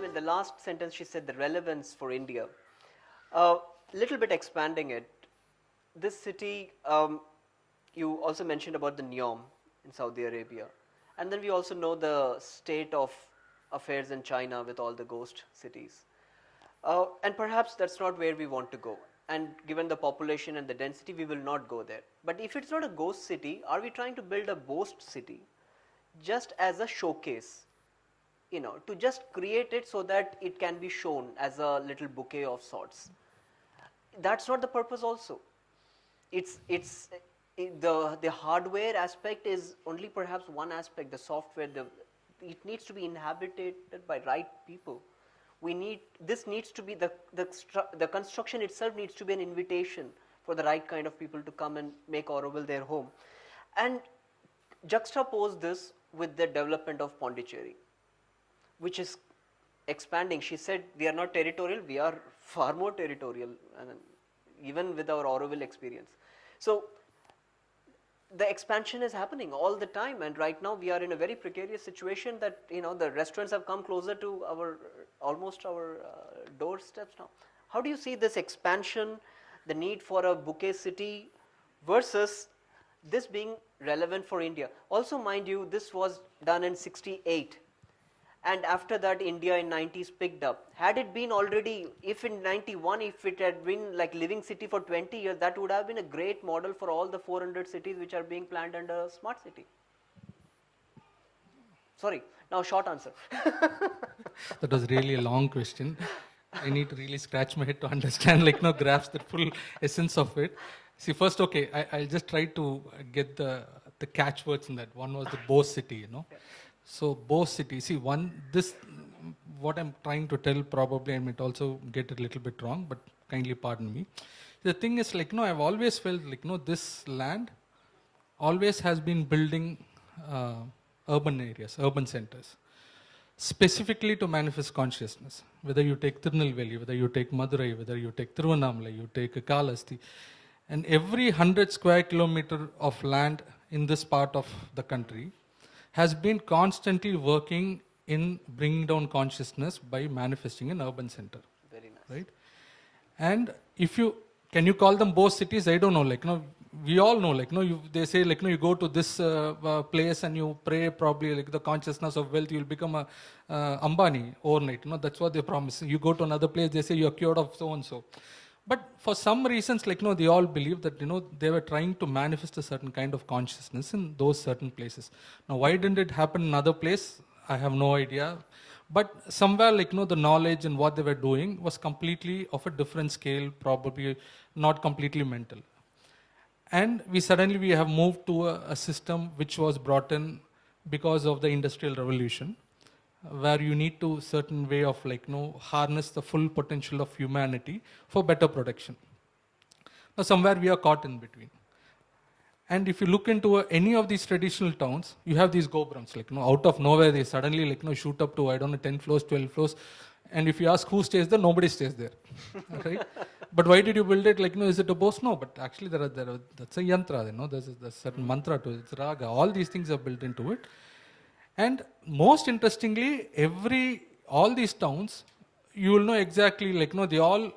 in the last sentence she said the relevance for India. A little bit expanding it, this city, you also mentioned about the Neom in Saudi Arabia. And then we also know the state of affairs in China with all the ghost cities. And perhaps that's not where we want to go. And given the population and the density, we will not go there. But if it's not a ghost city, are we trying to build a boast city just as a showcase? To just create it so that it can be shown as a little bouquet of sorts. That's not the purpose also. The hardware aspect is only perhaps one aspect, the software, it needs to be inhabited by right people. This needs to be, the construction itself needs to be an invitation for the right kind of people to come and make Auroville their home. And juxtapose this with the development of Pondicherry, which is expanding. She said we are not territorial, we are far more territorial, and even with our Auroville experience. So the expansion is happening all the time, and right now we are in a very precarious situation that the restaurants have come closer to almost our doorsteps now. How do you see this expansion, the need for a bouquet city versus this being relevant for India? Also, mind you, this was done in 68. And after that, India in 90s picked up. Had it been already, if in 91, if it had been like living city for 20 years, that would have been a great model for all the 400 cities which are being planned under smart city. Sorry, now short answer. That was really a long question. I need to really scratch my head to understand, grasp the full essence of it. See, first, okay, I'll just try to get the catchwords in that. One was the Bose city, Yeah. So Bose city, see what I'm trying to tell, probably I might also get it a little bit wrong, but kindly pardon me. The thing is I've always felt this land always has been building urban areas, urban centers, specifically to manifest consciousness. Whether you take Tirunelveli, whether you take Madurai, whether you take Tiruvannamalai, you take Kalasti, and every 100 square kilometer of land in this part of the country has been constantly working in bringing down consciousness by manifesting an urban center. Very nice. Right? And can you call them both cities? I don't know. We all know, they say, you go to this place and you pray, probably the consciousness of wealth, you'll become a Ambani overnight. That's what they promise. You go to another place, they say you're cured of so and so. But for some reasons, they all believe that, they were trying to manifest a certain kind of consciousness in those certain places. Now, why didn't it happen in another place? I have no idea. But somewhere, the knowledge and what they were doing was completely of a different scale, probably not completely mental. And we have moved to a system which was brought in because of the Industrial Revolution, where you need to certain way of harness the full potential of humanity for better production. Now somewhere we are caught in between. And if you look into any of these traditional towns, you have these gobrams, out of nowhere they suddenly shoot up to, 10 floors, 12 floors. And if you ask who stays there, nobody stays there, right? But why did you build it? Is it a boss? No, but actually that's a yantra, there's a certain mantra to it, it's raga. All these things are built into it. And most interestingly, all these towns, you will know exactly, they all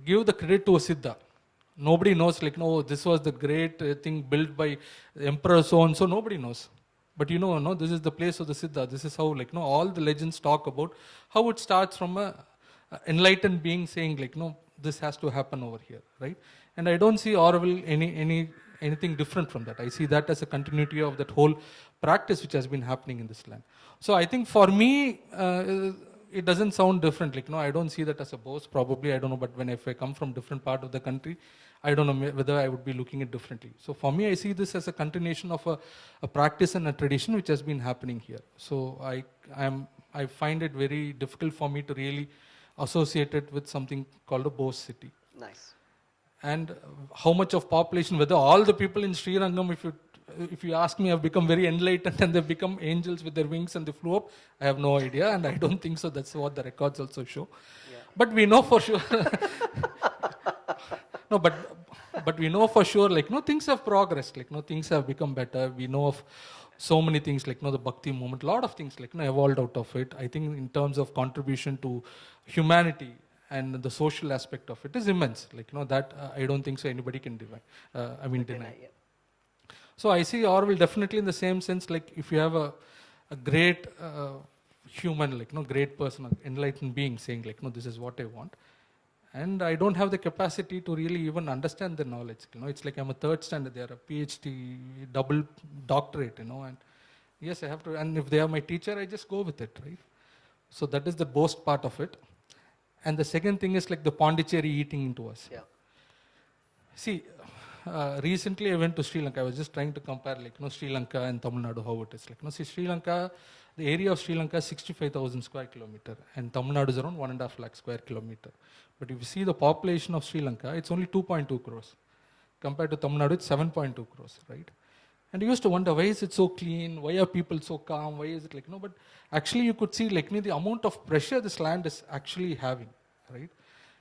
give the credit to a Siddha. Nobody knows, this was the great thing built by Emperor so-and-so, nobody knows. But this is the place of the Siddha. This is how, all the legends talk about how it starts from a enlightened being saying, this has to happen over here, right? And I don't see Auroville anything different from that. I see that as a continuity of that whole practice which has been happening in this land. So I think for me, it doesn't sound different. I don't see that as a boast. Probably, I don't know, but if I come from different part of the country, I don't know whether I would be looking at differently. So for me, I see this as a continuation of a practice and a tradition which has been happening here. So I find it very difficult for me to really associate it with something called a boast city. Nice. And how much of population, whether all the people in Srirangam, if you ask me, have become very enlightened and they've become angels with their wings and they flew up, I have no idea, and I don't think so. That's what the records also show. Yeah. But we know for sure. No, but we know for sure, things have progressed. Things have become better. We know of so many things like the bhakti movement, lot of things like evolved out of it. I think in terms of contribution to humanity and the social aspect of it is immense. Like that I don't think so anybody can deny. Yeah. So I see Orwell definitely in the same sense. Like if you have a great human, like great person, an enlightened being saying like this is what I want, and I don't have the capacity to really even understand the knowledge. It's like I'm a third standard. They are a PhD, double doctorate. And yes, I have to. And if they are my teacher, I just go with it, right? So that is the boast part of it. And the second thing is like the Pondicherry eating into us. Yeah. See, recently I went to Sri Lanka. I was just trying to compare like Sri Lanka and Tamil Nadu, how it is. Like see, Sri Lanka, the area of Sri Lanka is 65,000 square kilometer, and Tamil Nadu is around 1.5 lakh square kilometer. But if you see the population of Sri Lanka, it's only 2.2 crores. Compared to Tamil Nadu, it's 7.2 crores, right? And you used to wonder, why is it so clean? Why are people so calm? Why is it like, but actually you could see like the amount of pressure this land is actually having, right?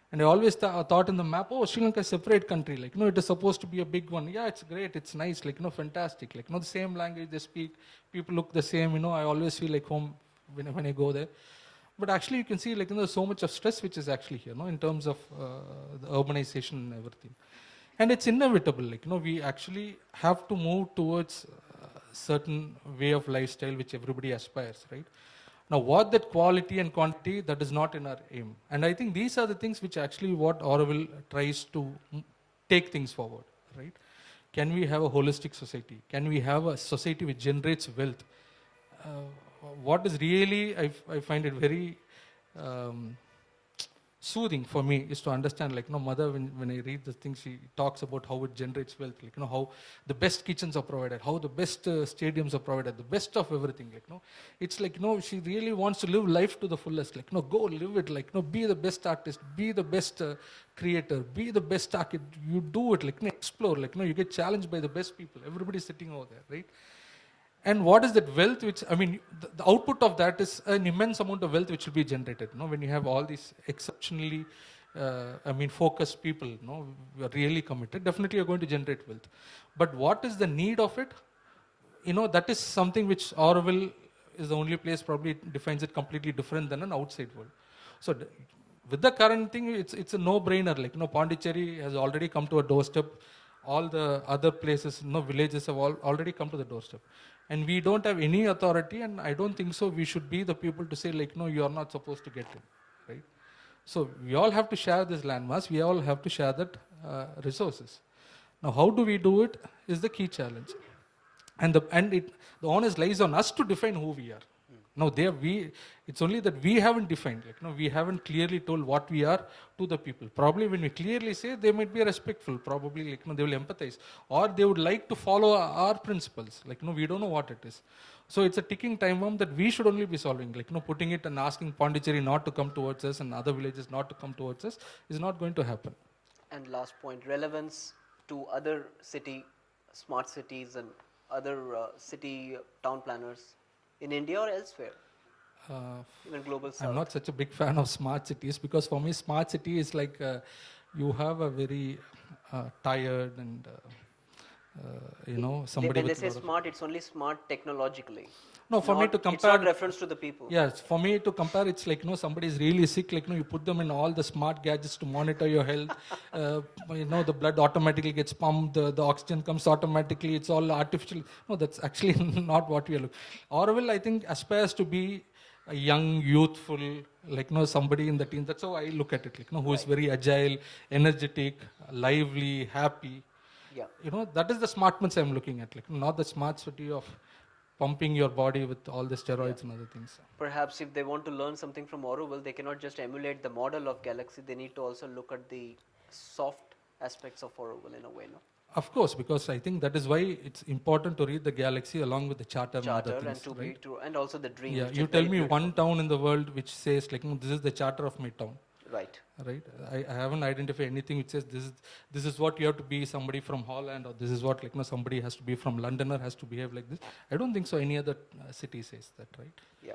And I always thought in the map, oh, Sri Lanka is a separate country. Like, it is supposed to be a big one. Yeah, it's great. It's nice. Like, fantastic. Like, the same language they speak. People look the same. I always feel like home when I go there. But actually, you can see like, there's so much of stress which is actually here, in terms of the urbanization and everything. And it's inevitable. Like, we actually have to move towards a certain way of lifestyle which everybody aspires, right? Now, what that quality and quantity, that is not in our aim. And I think these are the things which actually what Orwell tries to take things forward, right? Can we have a holistic society? Can we have a society which generates wealth? What is really, I find it very soothing for me is to understand, like, mother, when I read the things, she talks about how it generates wealth, like, how the best kitchens are provided, how the best stadiums are provided, the best of everything, like, it's like, she really wants to live life to the fullest, like, go live it, like, be the best artist, be the best creator, be the best architect, you do it, like, explore, like, you get challenged by the best people, everybody's sitting over there, right? And what is that wealth which, the output of that is an immense amount of wealth which will be generated. When you have all these exceptionally, focused people, who are really committed, definitely you're going to generate wealth. But what is the need of it? That is something which Orwell is the only place probably defines it completely different than an outside world. So with the current thing, it's a no-brainer. Like, Pondicherry has already come to a doorstep. All the other places, villages have already come to the doorstep. And we don't have any authority, and I don't think so we should be the people to say, like, no, you are not supposed to get in, right? So we all have to share this landmass. We all have to share that resources. Now, how do we do it is the key challenge. And the onus lies on us to define who we are. Now, it's only that we haven't defined, like, we haven't clearly told what we are to the people. Probably when we clearly say, they might be respectful, probably, like, they will empathize, or they would like to follow our principles, like, we don't know what it is. So it's a ticking time bomb that we should only be solving, like, putting it and asking Pondicherry not to come towards us and other villages not to come towards us is not going to happen. And last point, relevance to other smart cities and other city town planners in India or elsewhere, even global south. I'm not such a big fan of smart cities, because for me, smart city is like you have a very tired and somebody. When they say smart, it's only smart technologically. No, for me to compare, it's not reference to the people. Yes, for me to compare, it's like, somebody is really sick, like, you put them in all the smart gadgets to monitor your health. The blood automatically gets pumped, the oxygen comes automatically, it's all artificial. No, that's actually not what we are looking. Orwell, I think, aspires to be a young, youthful, like, somebody in the team. That's how I look at it, like, who is very agile, energetic, lively, happy. Yeah. That is the smartness I'm looking at, like, not the smart city of pumping your body with all the steroids and other things. Perhaps if they want to learn something from Orwell, they cannot just emulate the model of Galaxy. They need to also look at the soft aspects of Orwell in a way, no? Of course, because I think that is why it's important to read the Galaxy along with the charter and other things, and and also the dream. Yeah, you tell me one town in the world which says, like, this is the charter of my town. Right. I haven't identified anything which says this is what you have to be, somebody from Holland, or this is what, like, somebody has to be from London or has to behave like this. I don't think so any other city says that, right? Yeah.